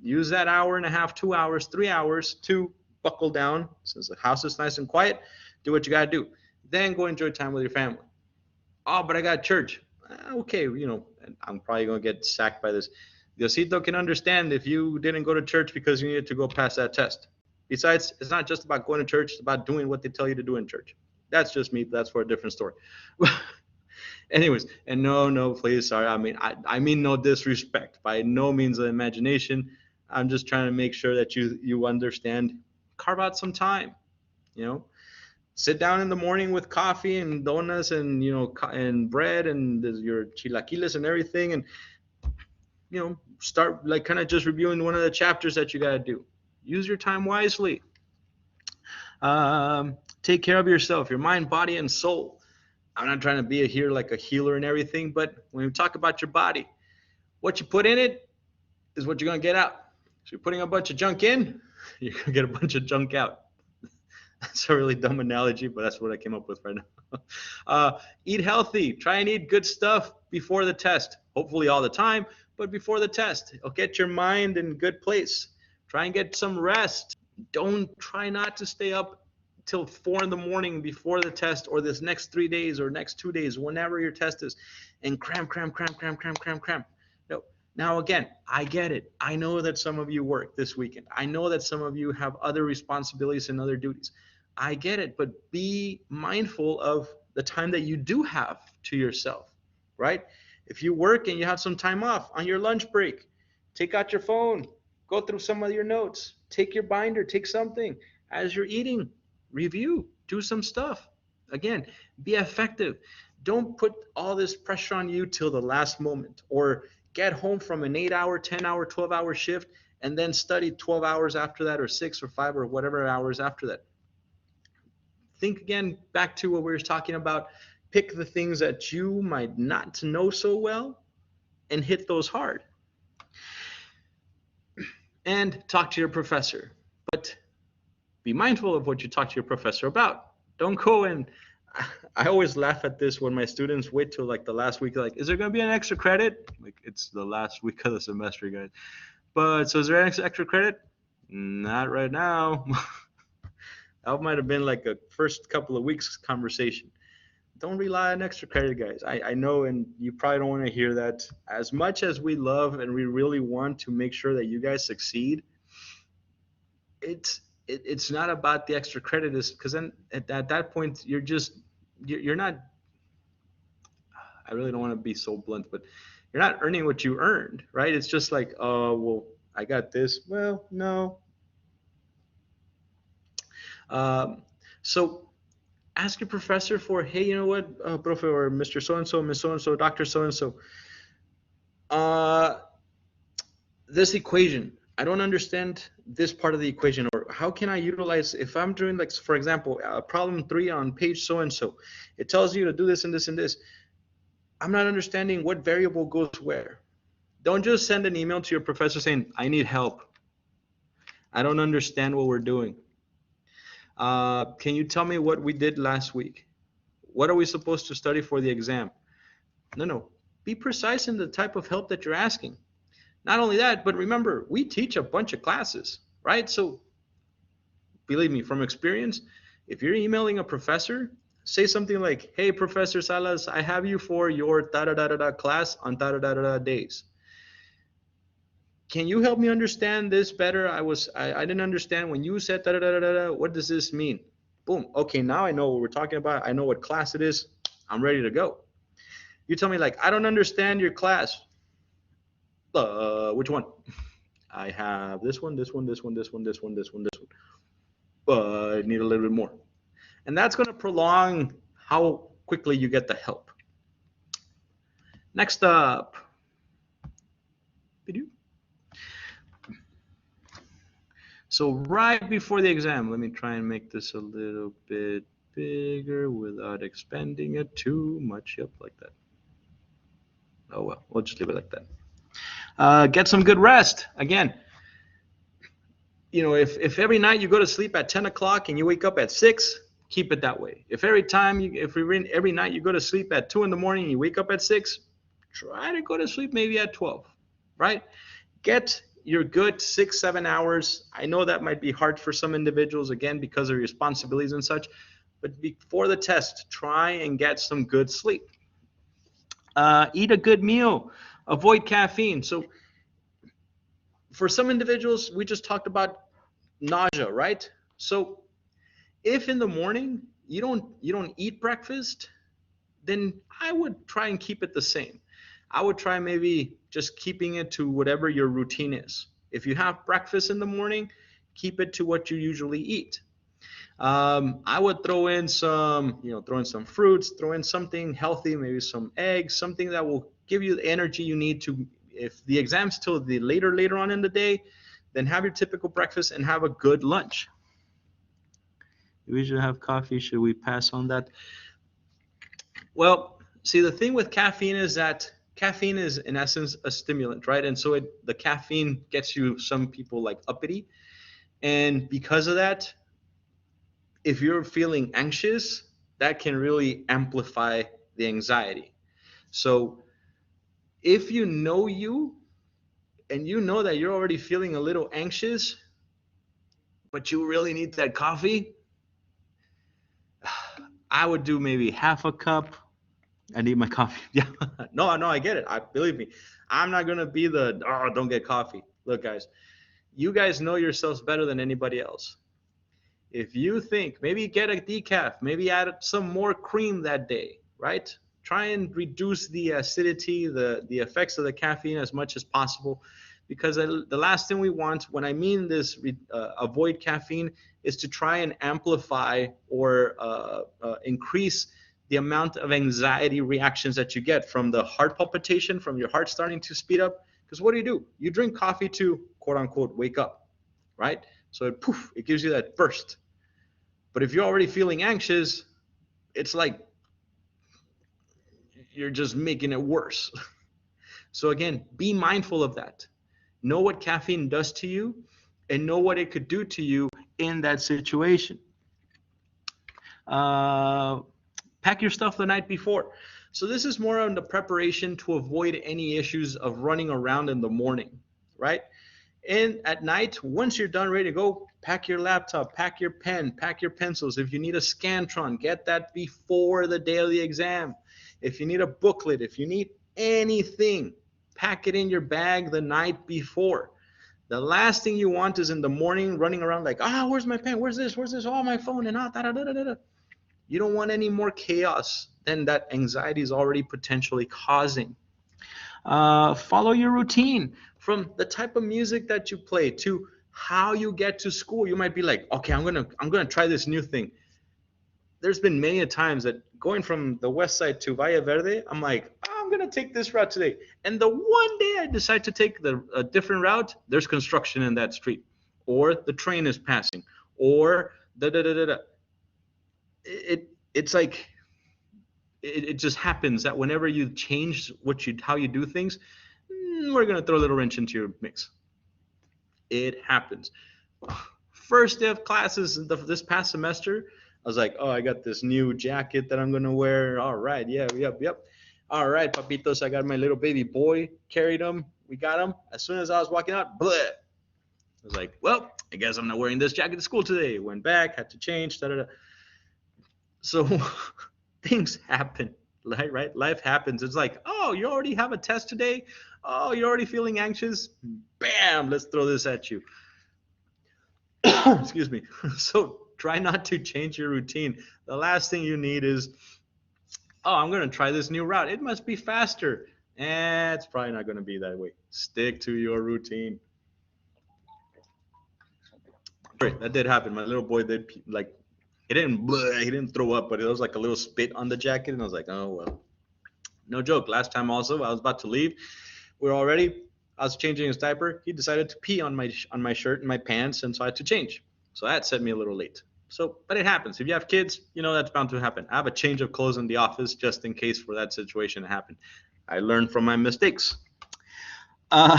Use that hour and a half, 2 hours, 3 hours to buckle down. Since the house is nice and quiet, do what you got to do. Then go enjoy time with your family. But I got church. Okay, I'm probably going to get sacked by this. Diosito can understand if you didn't go to church because you needed to go pass that test. Besides, it's not just about going to church, it's about doing what they tell you to do in church. That's just me, but that's for a different story. Anyways, and no, please, sorry. I mean no disrespect. By no means of imagination. I'm just trying to make sure that you understand. Carve out some time, sit down in the morning with coffee and donuts and and bread and your chilaquiles and everything, and start like kind of just reviewing one of the chapters that you got to do. Use your time wisely. Take care of yourself, your mind, body, and soul. I'm not trying to be here like a healer and everything, but when we talk about your body, what you put in it is what you're going to get out. So you're putting a bunch of junk in, you're going to get a bunch of junk out. That's a really dumb analogy, but that's what I came up with right now. Eat healthy. Try and eat good stuff before the test. Hopefully all the time, but before the test. It'll get your mind in a good place. Try and get some rest. Don't try not to stay up till 4 in the morning before the test or this next 3 days or next 2 days, whenever your test is, and cram. No. Now, again, I get it. I know that some of you work this weekend. I know that some of you have other responsibilities and other duties. I get it, but be mindful of the time that you do have to yourself, right? If you work and you have some time off on your lunch break, take out your phone, go through some of your notes, take your binder, take something. As you're eating, review, do some stuff. Again, be effective. Don't put all this pressure on you till the last moment, or get home from an 8-hour, 10-hour, 12-hour shift and then study 12 hours after that, or 6 or 5 or whatever hours after that. Think again back to what we were talking about. Pick the things that you might not know so well and hit those hard. And talk to your professor. But be mindful of what you talk to your professor about. Don't go and I always laugh at this when my students wait till like the last week, like, is there going to be an extra credit? Like, it's the last week of the semester, guys. But so is there an extra credit? Not right now. That might have been like a first couple of weeks conversation. Don't rely on extra credit, guys. I know, and you probably don't want to hear that. As much as we love and we really want to make sure that you guys succeed, it's not about the extra credit, is because then at that point you're not. I really don't want to be so blunt, but you're not earning what you earned, right? It's just like, oh, well, I got this. Well, no. So ask your professor for, hey, you know what, profe, or Mr. So-and-so, Miss So-and-so, Dr. So-and-so, this equation, I don't understand this part of the equation, or how can I utilize, if I'm doing, like, for example, problem 3 on page so-and-so, it tells you to do this and this and this. I'm not understanding what variable goes where. Don't just send an email to your professor saying, I need help. I don't understand what we're doing. Can you tell me what we did last week? What are we supposed to study for the exam? No. Be precise in the type of help that you're asking. Not only that, but remember, we teach a bunch of classes, right? So believe me, from experience, if you're emailing a professor, say something like, hey, Professor Salas, I have you for your da-da-da-da-da class on da-da-da-da-da days. Can you help me understand this better? I didn't understand when you said da-da-da-da-da, what does this mean? Boom. Okay, now I know what we're talking about. I know what class it is. I'm ready to go. You tell me, like, I don't understand your class. Which one? I have this one, this one, this one, this one, this one, this one, this one. but need a little bit more. And that's going to prolong how quickly you get the help. Next up. So right before the exam, let me try and make this a little bit bigger without expanding it too much. Yep, like that. Oh well, we'll just leave it like that. Get some good rest. Again, if every night you go to sleep at 10 o'clock and you wake up at 6, keep it that way. If every night you go to sleep at 2 in the morning and you wake up at 6, try to go to sleep maybe at 12, right? Get your good 6-7 hours. I know that might be hard for some individuals, again, because of responsibilities and such, but before the test, try and get some good sleep. Eat a good meal. Avoid caffeine. So for some individuals, we just talked about nausea, right? So if in the morning you don't eat breakfast, then I would try and keep it the same. I would try maybe just keeping it to whatever your routine is. If you have breakfast in the morning, keep it to what you usually eat. I would throw in some fruits, throw in something healthy, maybe some eggs, something that will give you the energy you need to. If the exam's till the later on in the day, then have your typical breakfast and have a good lunch. We should have coffee. Should we pass on that? Well, see, the thing with caffeine is that caffeine is in essence a stimulant, right? And so the caffeine gets you, some people like uppity. And because of that, if you're feeling anxious, that can really amplify the anxiety. So if you know and you know that you're already feeling a little anxious, but you really need that coffee, I would do maybe half a cup. I need my coffee. Yeah. No, I get it. Believe me, I'm not gonna be don't get coffee. Look, guys, you guys know yourselves better than anybody else. If you think, maybe get a decaf, maybe add some more cream that day, right? Try and reduce the acidity, the effects of the caffeine as much as possible, because the last thing we want, when I mean this, avoid caffeine, is to try and amplify or increase the amount of anxiety reactions that you get from the heart palpitation, from your heart starting to speed up. Because what do? You drink coffee to, quote unquote, wake up, right? So it gives you that burst. But if you're already feeling anxious, it's like you're just making it worse. So again, be mindful of that. Know what caffeine does to you and know what it could do to you in that situation. Pack your stuff the night before. So this is more on the preparation to avoid any issues of running around in the morning, right? And at night, once you're done, ready to go, pack your laptop, pack your pen, pack your pencils. If you need a Scantron, get that before the day of the exam. If you need a booklet, if you need anything, pack it in your bag the night before. The last thing you want is in the morning running around like, where's my pen? Where's this? Oh, my phone, and da-da-da-da-da. You don't want any more chaos than that anxiety is already potentially causing. Follow your routine, from the type of music that you play to how you get to school. You might be like, okay, I'm gonna try this new thing. There's been many a times that going from the west side to Valle Verde, I'm like, I'm gonna take this route today. And the one day I decide to take a different route, there's construction in that street, or the train is passing, or da da da da da. It's like it just happens that whenever you change how you do things, we're going to throw a little wrench into your mix. It happens. First day of classes this past semester, I was like, I got this new jacket that I'm going to wear. All right. Yeah. Yep. All right, papitos, I got my little baby boy, carried him. We got him. As soon as I was walking out, bleh. I was like, well, I guess I'm not wearing this jacket to school today. Went back, had to change, da-da-da. So things happen, right? Life happens. It's like, you already have a test today. You're already feeling anxious. Bam, let's throw this at you. Excuse me. So try not to change your routine. The last thing you need is, I'm going to try this new route. It must be faster. It's probably not going to be that way. Stick to your routine. That did happen. My little boy did like he didn't throw up, but it was like a little spit on the jacket, and I was like, oh well. No joke. Last time also, I was about to leave. We were already. I was changing his diaper. He decided to pee on my shirt and my pants, and so I had to change. So that set me a little late. So, but it happens. If you have kids, you know that's bound to happen. I have a change of clothes in the office just in case for that situation to happen. I learned from my mistakes. Uh,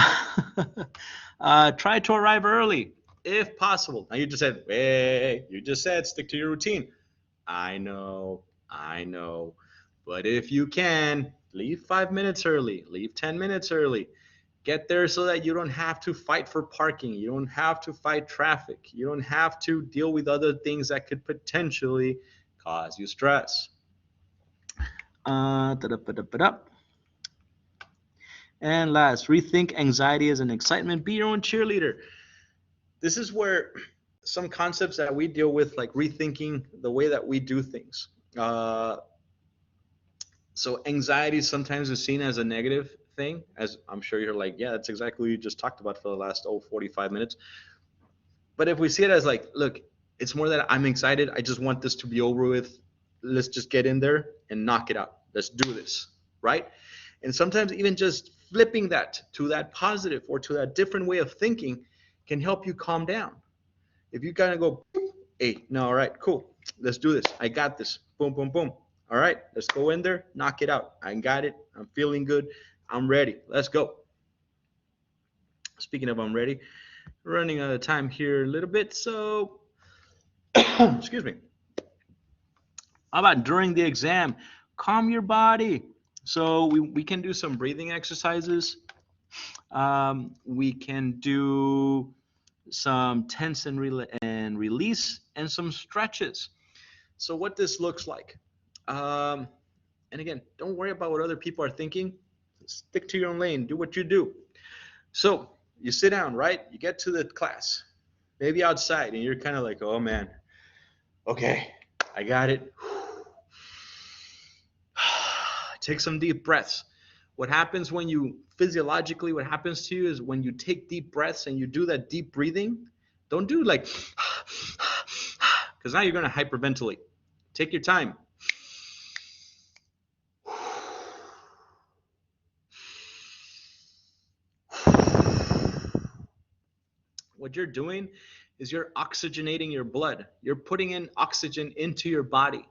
try to arrive early if possible. Now you just said, hey, you just said stick to your routine. I know. But if you can, leave 5 minutes early, leave 10 minutes early. Get there so that you don't have to fight for parking. You don't have to fight traffic. You don't have to deal with other things that could potentially cause you stress. And last, rethink anxiety as an excitement. Be your own cheerleader. This is where some concepts that we deal with, like rethinking the way that we do things. So anxiety sometimes is seen as a negative thing, as I'm sure you're like, yeah, that's exactly what you just talked about for the last 45 minutes. But if we see it as like, look, it's more that I'm excited. I just want this to be over with. Let's just get in there and knock it out. Let's do this, right? And sometimes even just flipping that to that positive or to that different way of thinking can help you calm down. If you kind of go, hey, no, all right, cool. Let's do this. I got this. Boom, boom, boom. All right, let's go in there, knock it out. I got it. I'm feeling good. I'm ready. Let's go. Speaking of I'm ready, running out of time here a little bit. So, excuse me. How about during the exam? Calm your body. So we can do some breathing exercises. We can do some tense and release and some stretches. So what this looks like. And again, don't worry about what other people are thinking. Stick to your own lane. Do what you do. So you sit down, right? You get to the class, maybe outside, and you're kind of like, oh man, okay, I got it. Take some deep breaths. What happens when you physiologically, what happens to you is when you take deep breaths and you do that deep breathing, don't do like, because now you're going to hyperventilate. Take your time. What you're doing is you're oxygenating your blood. You're putting in oxygen into your body.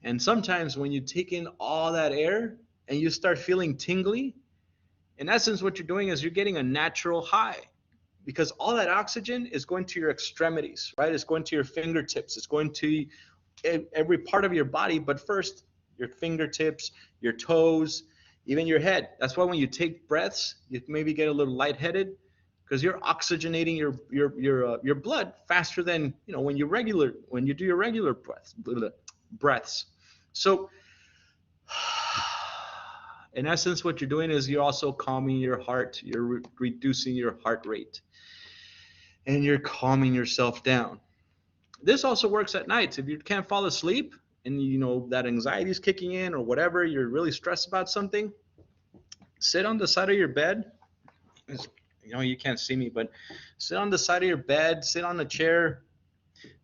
And sometimes when you take in all that air and you start feeling tingly, in essence, what you're doing is you're getting a natural high because all that oxygen is going to your extremities, right? It's going to your fingertips. It's going to every part of your body, but first your fingertips, your toes, even your head. That's why when you take breaths, you maybe get a little lightheaded because you're oxygenating your blood faster than when you do your regular breaths. So in essence, what you're doing is you're also calming your heart. You're reducing your heart rate, and you're calming yourself down. This also works at night. If you can't fall asleep and that anxiety is kicking in or whatever, you're really stressed about something, sit on the side of your bed. You can't see me, but sit on the side of your bed, sit on a chair,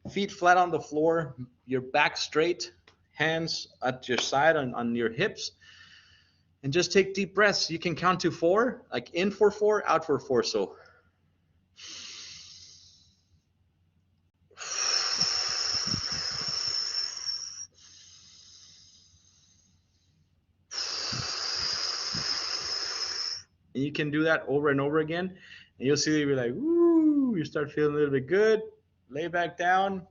feet flat on the floor, your back straight, hands at your side on your hips, and just take deep breaths. You can count to 4, like in for 4, out for 4. So and you can do that over and over again, and you'll see that you're like, woo, you start feeling a little bit good, lay back down,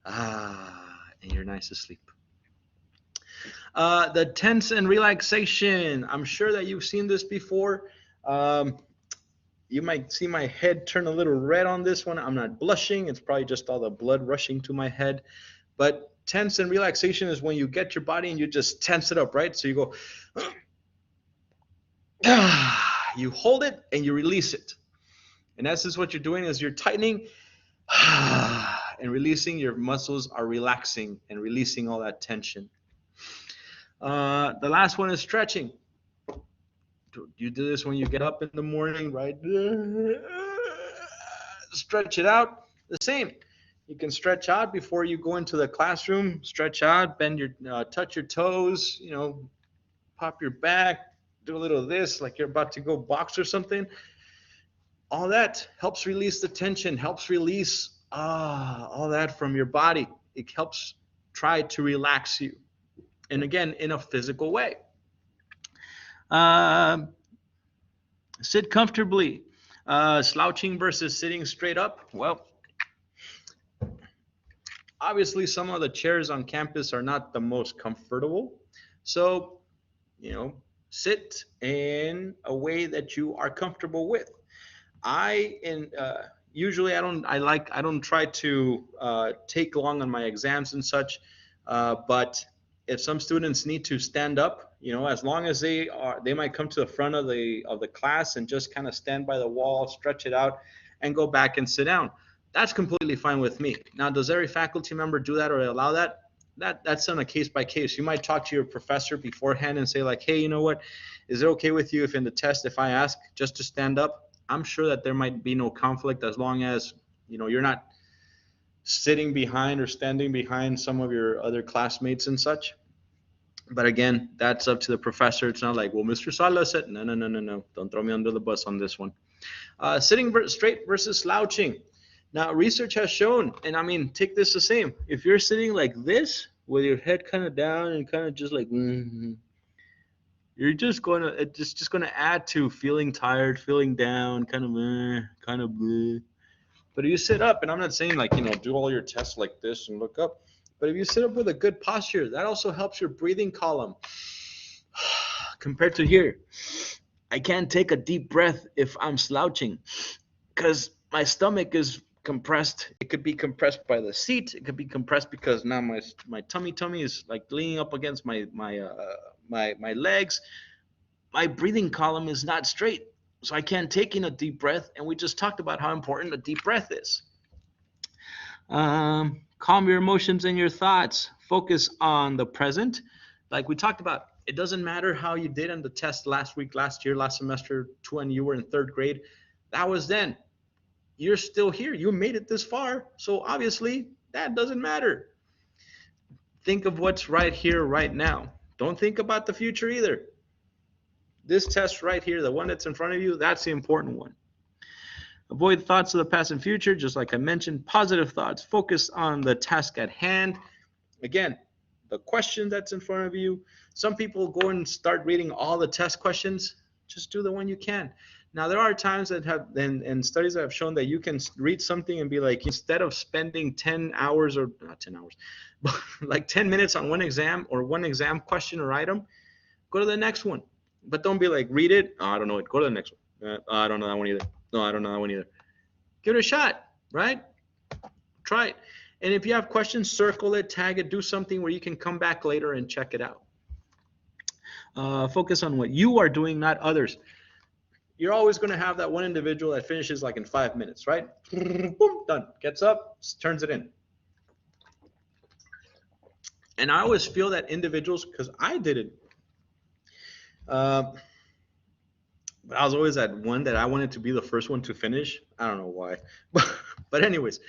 and you're nice asleep. The tense and relaxation. I'm sure that you've seen this before. You might see my head turn a little red on this one. I'm not blushing. It's probably just all the blood rushing to my head. But tense and relaxation is when you get your body and you just tense it up, right? So you go, you hold it and you release it. In essence, what you're doing is you're tightening and releasing. Your muscles are relaxing and releasing all that tension. The last one is stretching. You do this when you get up in the morning, right? Stretch it out, The same. You can stretch out before you go into the classroom. Stretch out, bend your, touch your toes. Pop your back, do a little of this, like you're about to go box or something. All that helps release the tension, helps release all that from your body. It helps try to relax you. And again, in a physical way. Sit comfortably. Slouching versus sitting straight up. Well, obviously, some of the chairs on campus are not the most comfortable. So, sit in a way that you are comfortable with. Usually I don't try to take long on my exams and such, but if some students need to stand up, as long as they might come to the front of the class and just kind of stand by the wall, stretch it out, and go back and sit down. That's completely fine with me. Now, does every faculty member do that or allow that? That's on a case by case. You might talk to your professor beforehand and say like, hey, you know what? Is it okay with you if in the test, if I ask just to stand up? I'm sure that there might be no conflict as long as, you're not sitting behind or standing behind some of your other classmates and such. But again, that's up to the professor. It's not like, well, Mr. Sala said, no. Don't throw me under the bus on this one. Sitting straight versus slouching. Now, research has shown, and I mean, take this the same. If you're sitting like this with your head kind of down and kind of just like, you're just going to, it's just going to add to feeling tired, feeling down, kind of bleh. But if you sit up, and I'm not saying like, do all your tests like this and look up, but if you sit up with a good posture, that also helps your breathing column. Compared to here, I can't take a deep breath if I'm slouching because my stomach is compressed. It could be compressed by the seat. It could be compressed because now my tummy is like leaning up against my legs. My breathing column is not straight, so I can't take in a deep breath. And we just talked about how important a deep breath is. Calm your emotions and your thoughts. Focus on the present. Like we talked about, it doesn't matter how you did on the test last week, last year, last semester, when you were in third grade. That was then. You're still here. You made it this far. So obviously, that doesn't matter. Think of what's right here, right now. Don't think about the future either. This test right here, the one that's in front of you, that's the important one. Avoid thoughts of the past and future, just like I mentioned. Positive thoughts. Focus on the task at hand. Again, the question that's in front of you. Some people go and start reading all the test questions. Just do the one you can. Now, there are times that have, and studies that have shown that you can read something and be like, instead of spending 10 hours or not 10 hours, but like 10 minutes on one exam or one exam question or item, go to the next one. But don't be like, read it. Oh, I don't know it. Go to the next one. I don't know that one either. No, I don't know that one either. Give it a shot, right? Try it. And if you have questions, circle it, tag it, do something where you can come back later and check it out. Focus on what you are doing, not others. You're always going to have that one individual that finishes like in 5 minutes, right? Boom, done. Gets up, turns it in. And I always feel that individuals, because I did it, but I was always that one that I wanted to be the first one to finish. I don't know why. But anyways,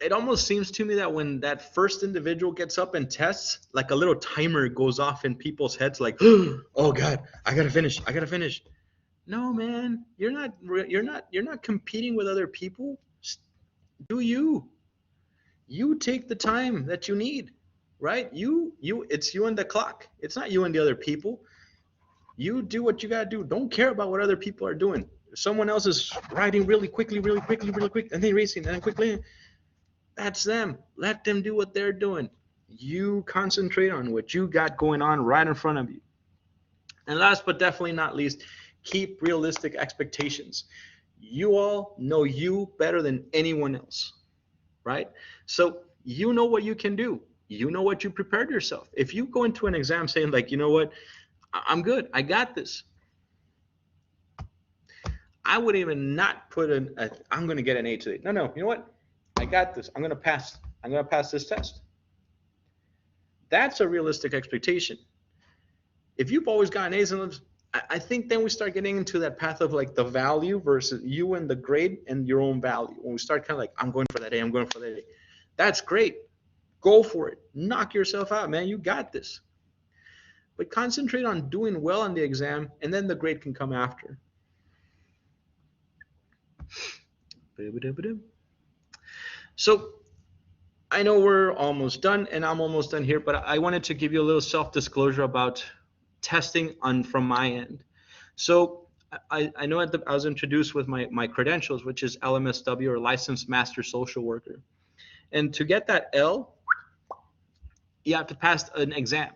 it almost seems to me that when that first individual gets up and tests, like a little timer goes off in people's heads like, oh God, I gotta finish. No, man, you're not competing with other people. Do you take the time that you need, right? It's you and the clock. It's not you and the other people. You do what you gotta do. Don't care about what other people are doing. If someone else is riding really quick, and then racing, and then quickly, that's them. Let them do what they're doing. You concentrate on what you got going on right in front of you. And last but definitely not least, keep realistic expectations. You all know you better than anyone else, right? So you know what you can do. You know what you prepared yourself. If you go into an exam saying like, you know what, I'm good, I got this, I would even not put I'm going to get an A today. No, you know what? I got this. I'm going to pass. I'm going to pass this test. That's a realistic expectation. If you've always gotten A's, I think then we start getting into that path of like the value versus you and the grade and your own value. When we start kind of like, I'm going for that A, I'm going for that A. That's great. Go for it. Knock yourself out, man. You got this. But concentrate on doing well on the exam, and then the grade can come after. So I know we're almost done, and I'm almost done here, but I wanted to give you a little self-disclosure about testing on from my end. So I know I was introduced with my credentials, which is LMSW, or Licensed Master Social Worker. And to get that L, you have to pass an exam.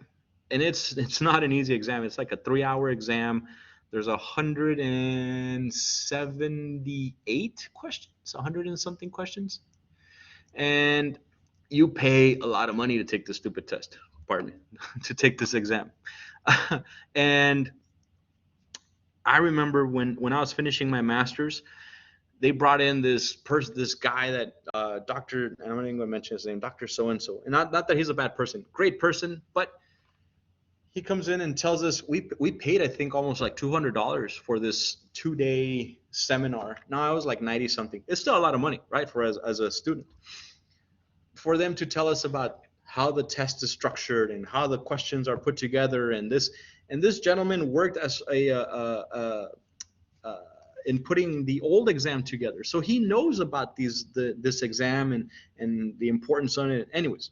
And it's not an easy exam. It's like a 3-hour exam. There's 178 questions, 100 and something questions. And you pay a lot of money to take this stupid test, pardon me, to take this exam. And I remember when I was finishing my master's, they brought in this guy that Dr. I'm not even going to mention his name, Dr. So-and-so. And not that he's a bad person, great person, but he comes in and tells us we paid, I think, almost like $200 for this 2-day seminar. Now I was like 90 something. It's still a lot of money, right? For as a student, for them to tell us about how the test is structured and how the questions are put together. And this gentleman worked as in putting the old exam together. So he knows about this exam and the importance on it. Anyways,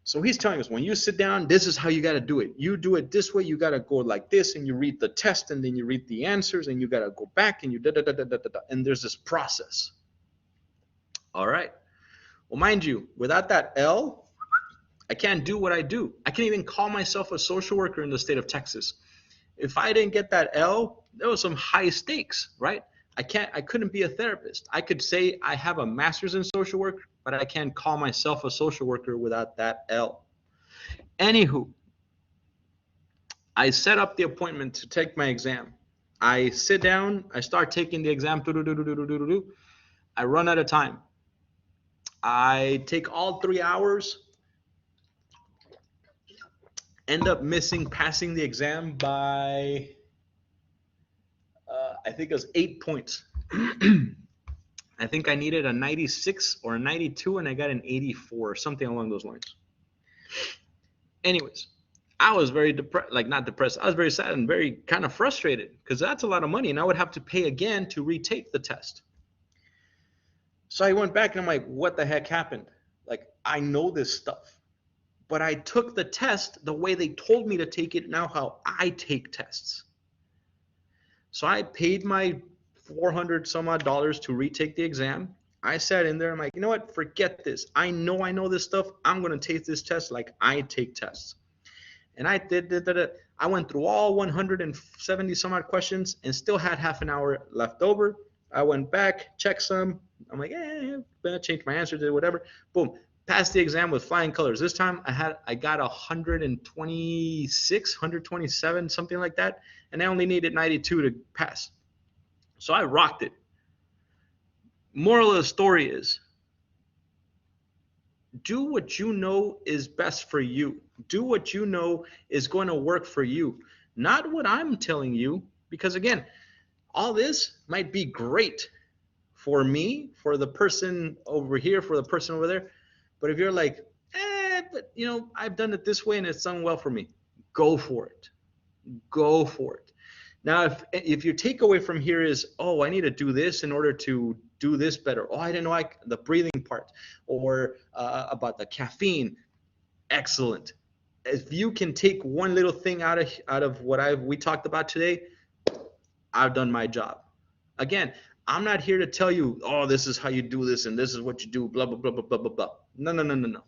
so he's telling us, when you sit down, this is how you got to do it. You do it this way. You got to go like this, and you read the test, and then you read the answers, and you got to go back, and you da da da da da da. And there's this process. All right. Well, mind you, without that L, I can't do what I do. I can't even call myself a social worker in the state of Texas. If I didn't get that L, there was some high stakes, right? I couldn't be a therapist. I could say I have a master's in social work, but I can't call myself a social worker without that L. Anywho, I set up the appointment to take my exam. I sit down, I start taking the exam, I run out of time. I take all 3 hours, end up passing the exam by, I think it was 8 points. I think I needed a 96 or a 92, and I got an 84, something along those lines. Anyways, I was very depressed, like not depressed. I was very sad and very kind of frustrated, because that's a lot of money, and I would have to pay again to retake the test. So I went back and I'm like, what the heck happened? Like, I know this stuff, but I took the test the way they told me to take it, now how I take tests. So I paid my $400 some odd to retake the exam. I sat in there. I'm like, you know what? Forget this. I know this stuff. I'm going to take this test like I take tests. And I did. I went through all 170 some odd questions and still had half an hour left over. I went back, checked some. I'm like, I changed my answer, did whatever. Boom. Passed the exam with flying colors. This time I got 126, 127, something like that. And I only needed 92 to pass. So I rocked it. Moral of the story is, do what you know is best for you. Do what you know is going to work for you. Not what I'm telling you, because again, all this might be great for me, for the person over here, for the person over there. But if you're like, but I've done it this way and it's done well for me, go for it. Go for it. Now, if your takeaway from here is, oh, I need to do this in order to do this better. Oh, I didn't know the breathing part, or about the caffeine. Excellent. If you can take one little thing out of what we talked about today, I've done my job. Again, I'm not here to tell you, oh, this is how you do this and this is what you do, blah, blah, blah, blah, blah, blah, blah. No.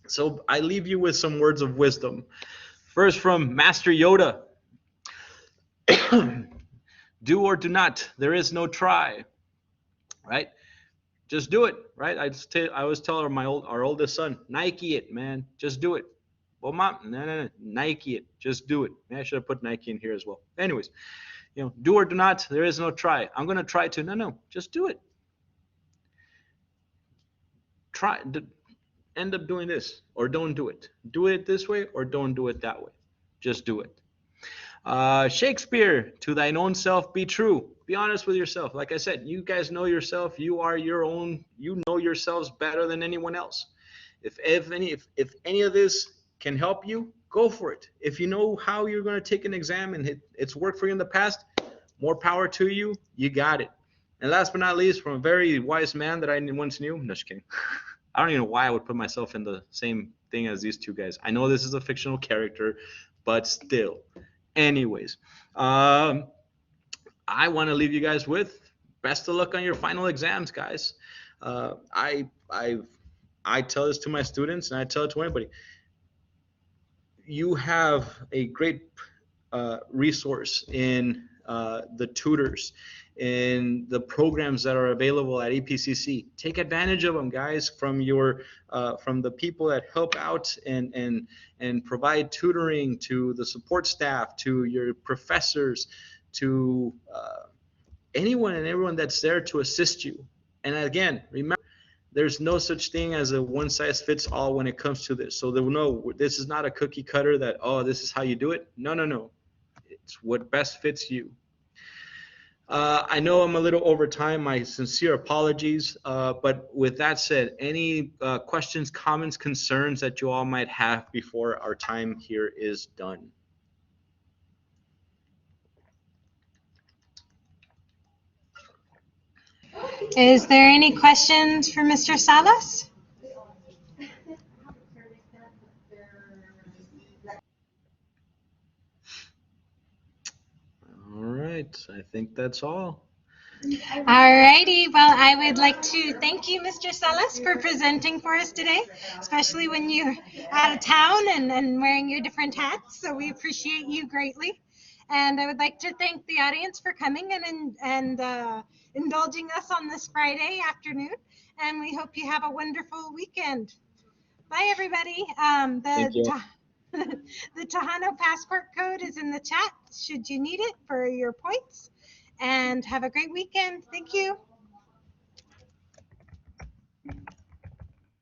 So I leave you with some words of wisdom. First, from Master Yoda. Do or do not. There is no try. Right? Just do it. Right? I always tell our oldest son, Nike it, man. Just do it. Well, mom, no. Nike it. Just do it. Man, I should have put Nike in here as well. Anyways, do or do not. There is no try. I'm going to try to. No. Just do it. Try. End up doing this or don't do it. Do it this way or don't do it that way. Just do it. Shakespeare, to thine own self be true. Be honest with yourself. Like I said, you guys know yourself. You are your own. You know yourselves better than anyone else. If any of this can help you, go for it. If you know how you're going to take an exam and it's worked for you in the past, more power to you. You got it. And last but not least, from a very wise man that I once knew, no, just kidding. I don't even know why I would put myself in the same thing as these two guys. I know this is a fictional character, but still. Anyways, I want to leave you guys with best of luck on your final exams, guys. Uh, I I I tell this to my students and I tell it to anybody. You have a great resource in the tutors, in the programs that are available at EPCC. Take advantage of them, guys, from the people that help out and provide tutoring to the support staff, to your professors, to anyone and everyone that's there to assist you. And again, remember, there's no such thing as a one size fits all when it comes to this. So no, this is not a cookie cutter that, oh, this is how you do it. No, no, no. It's what best fits you. I know I'm a little over time. My sincere apologies. But with that said, any questions, comments, concerns that you all might have before our time here is done? Is there any questions for Mr. Salas? All right. I think that's all. Alrighty, well, I would like to thank you, Mr. Salas, for presenting for us today, especially when you're out of town and wearing your different hats. So we appreciate you greatly. And I would like to thank the audience for coming and indulging us on this Friday afternoon. And we hope you have a wonderful weekend. Bye, everybody. Thank you. The Tejano passport code is in the chat should you need it for your points. And have a great weekend. Thank you.